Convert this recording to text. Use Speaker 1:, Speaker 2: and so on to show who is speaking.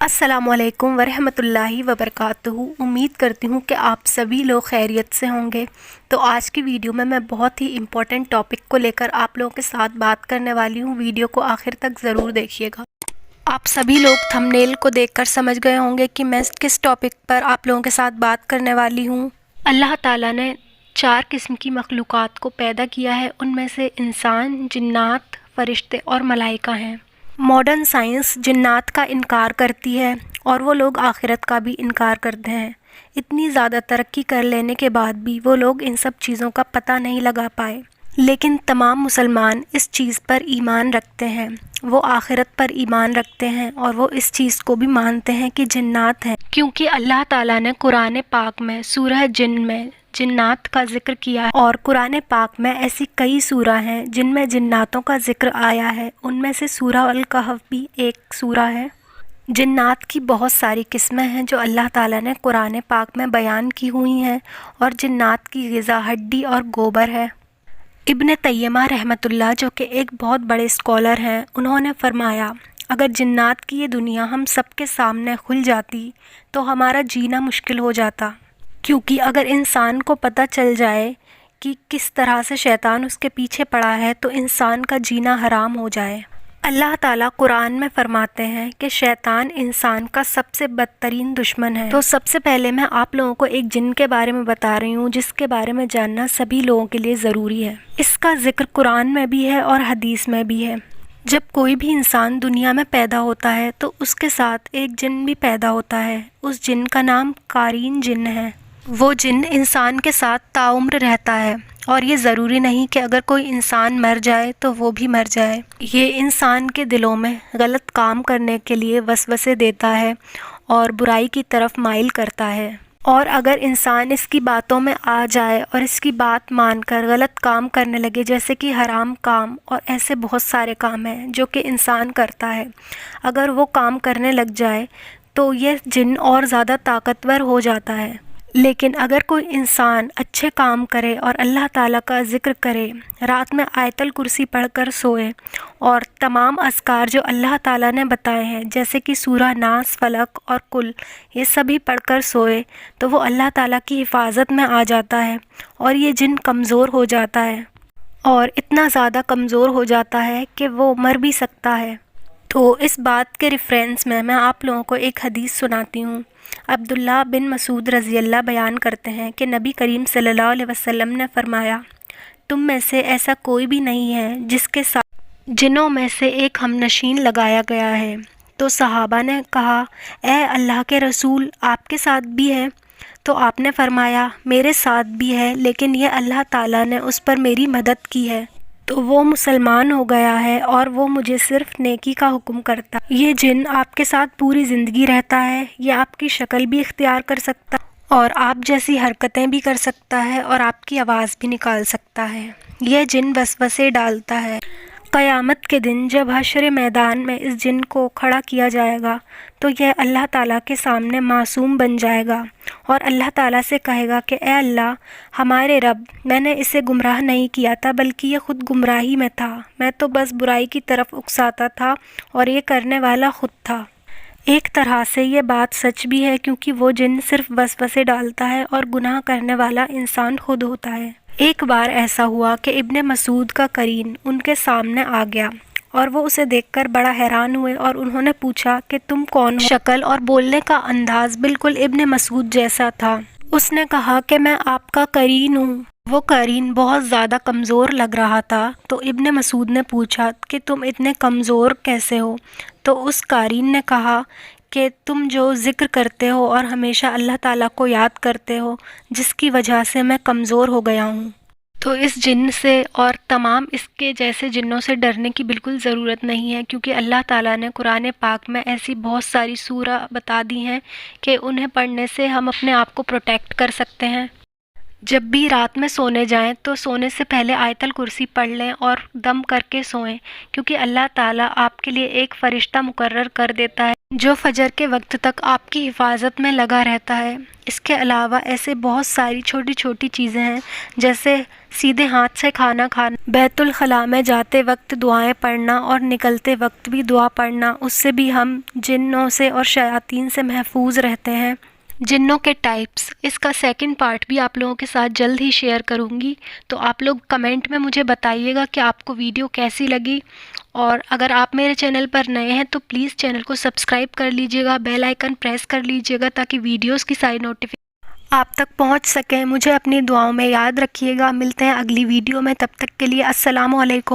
Speaker 1: السلام علیکم ورحمۃ اللہ وبرکاتہ۔ امید کرتی ہوں کہ آپ سبھی لوگ خیریت سے ہوں گے۔ تو آج کی ویڈیو میں بہت ہی امپورٹنٹ ٹاپک کو لے کر آپ لوگوں کے ساتھ بات کرنے والی ہوں۔ ویڈیو کو آخر تک ضرور دیکھیے گا۔ آپ سبھی لوگ تھمبنیل کو دیکھ کر سمجھ گئے ہوں گے کہ میں کس ٹاپک پر آپ لوگوں کے ساتھ بات کرنے والی ہوں۔ اللہ تعالیٰ نے 4 قسم کی مخلوقات کو پیدا کیا ہے، ان میں سے انسان، جنات، فرشتے اور ملائکہ ہیں۔ ماڈرن سائنس جنات کا انکار کرتی ہے اور وہ لوگ آخرت کا بھی انکار کرتے ہیں۔ اتنی زیادہ ترقی کر لینے کے بعد بھی وہ لوگ ان سب چیزوں کا پتہ نہیں لگا پائے، لیکن تمام مسلمان اس چیز پر ایمان رکھتے ہیں۔ وہ آخرت پر ایمان رکھتے ہیں اور وہ اس چیز کو بھی مانتے ہیں کہ جنات ہیں، کیونکہ اللہ تعالیٰ نے قرآن پاک میں سورہ جن میں جنات کا ذکر کیا ہے، اور قرآن پاک میں ایسی کئی سورہ ہیں جن میں جناتوں کا ذکر آیا ہے۔ ان میں سے سورہ الکہف بھی ایک سورہ ہے۔ جنات کی بہت ساری قسمیں ہیں جو اللہ تعالیٰ نے قرآن پاک میں بیان کی ہوئی ہیں، اور جنات کی غذا ہڈی اور گوبر ہے۔ ابن تیمیہ رحمۃ اللہ، جو کہ ایک بہت بڑے اسکالر ہیں، انہوں نے فرمایا، اگر جنات کی یہ دنیا ہم سب کے سامنے کھل جاتی تو ہمارا جینا مشکل ہو جاتا، کیونکہ اگر انسان کو پتہ چل جائے کہ کس طرح سے شیطان اس کے پیچھے پڑا ہے تو انسان کا جینا حرام ہو جائے۔ اللہ تعالیٰ قرآن میں فرماتے ہیں کہ شیطان انسان کا سب سے بدترین دشمن ہے۔ تو سب سے پہلے میں آپ لوگوں کو ایک جن کے بارے میں بتا رہی ہوں، جس کے بارے میں جاننا سبھی لوگوں کے لیے ضروری ہے۔ اس کا ذکر قرآن میں بھی ہے اور حدیث میں بھی ہے۔ جب کوئی بھی انسان دنیا میں پیدا ہوتا ہے تو اس کے ساتھ ایک جن بھی پیدا ہوتا ہے۔ اس جن کا نام قارین جن ہے۔ وہ جن انسان کے ساتھ تاعمر رہتا ہے، اور یہ ضروری نہیں کہ اگر کوئی انسان مر جائے تو وہ بھی مر جائے۔ یہ انسان کے دلوں میں غلط کام کرنے کے لیے وسوسے دیتا ہے اور برائی کی طرف مائل کرتا ہے، اور اگر انسان اس کی باتوں میں آ جائے اور اس کی بات مان کر غلط کام کرنے لگے، جیسے کہ حرام کام اور ایسے بہت سارے کام ہیں جو کہ انسان کرتا ہے، اگر وہ کام کرنے لگ جائے تو یہ جن اور زیادہ طاقتور ہو جاتا ہے۔ لیکن اگر کوئی انسان اچھے کام کرے اور اللہ تعالیٰ کا ذکر کرے، رات میں آیت الکرسی پڑھ کر سوئے، اور تمام اذکار جو اللہ تعالیٰ نے بتائے ہیں جیسے کہ سورہ ناس، فلق اور قل، یہ سبھی پڑھ کر سوئے، تو وہ اللہ تعالیٰ کی حفاظت میں آ جاتا ہے، اور یہ جن کمزور ہو جاتا ہے، اور اتنا زیادہ کمزور ہو جاتا ہے کہ وہ مر بھی سکتا ہے۔ تو اس بات کے ریفرنس میں آپ لوگوں کو ایک حدیث سناتی ہوں۔ عبداللہ بن مسعود رضی اللہ بیان کرتے ہیں کہ نبی کریم صلی اللہ علیہ وسلم نے فرمایا، تم میں سے ایسا کوئی بھی نہیں ہے جس کے ساتھ جنوں میں سے ایک ہم نشین لگایا گیا ہے۔ تو صحابہ نے کہا، اے اللہ کے رسول، آپ کے ساتھ بھی ہے؟ تو آپ نے فرمایا، میرے ساتھ بھی ہے، لیکن یہ اللہ تعالیٰ نے اس پر میری مدد کی ہے، تو وہ مسلمان ہو گیا ہے اور وہ مجھے صرف نیکی کا حکم کرتا ہے۔ یہ جن آپ کے ساتھ پوری زندگی رہتا ہے، یہ آپ کی شکل بھی اختیار کر سکتا ہے اور آپ جیسی حرکتیں بھی کر سکتا ہے اور آپ کی آواز بھی نکال سکتا ہے۔ یہ جن وسوسے ڈالتا ہے۔ قیامت کے دن جب حشر میدان میں اس جن کو کھڑا کیا جائے گا تو یہ اللہ تعالیٰ کے سامنے معصوم بن جائے گا اور اللہ تعالیٰ سے کہے گا کہ اے اللہ، ہمارے رب، میں نے اسے گمراہ نہیں کیا تھا بلکہ یہ خود گمراہی میں تھا، میں تو بس برائی کی طرف اکساتا تھا اور یہ کرنے والا خود تھا۔ ایک طرح سے یہ بات سچ بھی ہے، کیونکہ وہ جن صرف وسوسے ڈالتا ہے اور گناہ کرنے والا انسان خود ہوتا ہے۔ ایک بار ایسا ہوا کہ ابن مسعود کا قرین ان کے سامنے آ گیا اور وہ اسے دیکھ کر بڑا حیران ہوئے، اور انہوں نے پوچھا کہ تم کون ہو؟ شکل اور بولنے کا انداز بالکل ابن مسعود جیسا تھا۔ اس نے کہا کہ میں آپ کا قرین ہوں۔ وہ قرین بہت زیادہ کمزور لگ رہا تھا، تو ابن مسعود نے پوچھا کہ تم اتنے کمزور کیسے ہو؟ تو اس قرین نے کہا کہ تم جو ذکر کرتے ہو اور ہمیشہ اللہ تعالیٰ کو یاد کرتے ہو، جس کی وجہ سے میں کمزور ہو گیا ہوں۔ تو اس جن سے اور تمام اس کے جیسے جنوں سے ڈرنے کی بالکل ضرورت نہیں ہے، کیونکہ اللہ تعالیٰ نے قرآن پاک میں ایسی بہت ساری سورہ بتا دی ہیں کہ انہیں پڑھنے سے ہم اپنے آپ کو پروٹیکٹ کر سکتے ہیں۔ جب بھی رات میں سونے جائیں تو سونے سے پہلے آیت الکرسی پڑھ لیں اور دم کر کے سوئیں، کیونکہ اللہ تعالیٰ آپ کے لیے ایک فرشتہ مقرر کر دیتا ہے جو فجر کے وقت تک آپ کی حفاظت میں لگا رہتا ہے۔ اس کے علاوہ ایسے بہت ساری چھوٹی چھوٹی چیزیں ہیں، جیسے سیدھے ہاتھ سے کھانا کھانا، بیت الخلاء میں جاتے وقت دعائیں پڑھنا اور نکلتے وقت بھی دعا پڑھنا، اس سے بھی ہم جنوں سے اور شیاطین سے محفوظ رہتے ہیں۔ جنوں کے ٹائپس، اس کا سیکنڈ پارٹ بھی آپ لوگوں کے ساتھ جلد ہی شیئر کروں گی، تو آپ لوگ کمنٹ میں مجھے بتائیے گا کہ آپ کو ویڈیو کیسی لگی، اور اگر آپ میرے چینل پر نئے ہیں تو پلیز چینل کو سبسکرائب کر لیجئے گا، بیل آئیکن پریس کر لیجئے گا تاکہ ویڈیوز کی ساری نوٹیفیکیشن آپ تک پہنچ سکیں۔ مجھے اپنی دعاؤں میں یاد رکھیے گا۔ ملتے ہیں اگلی ویڈیو میں، تب تک کے لیے السلام علیکم۔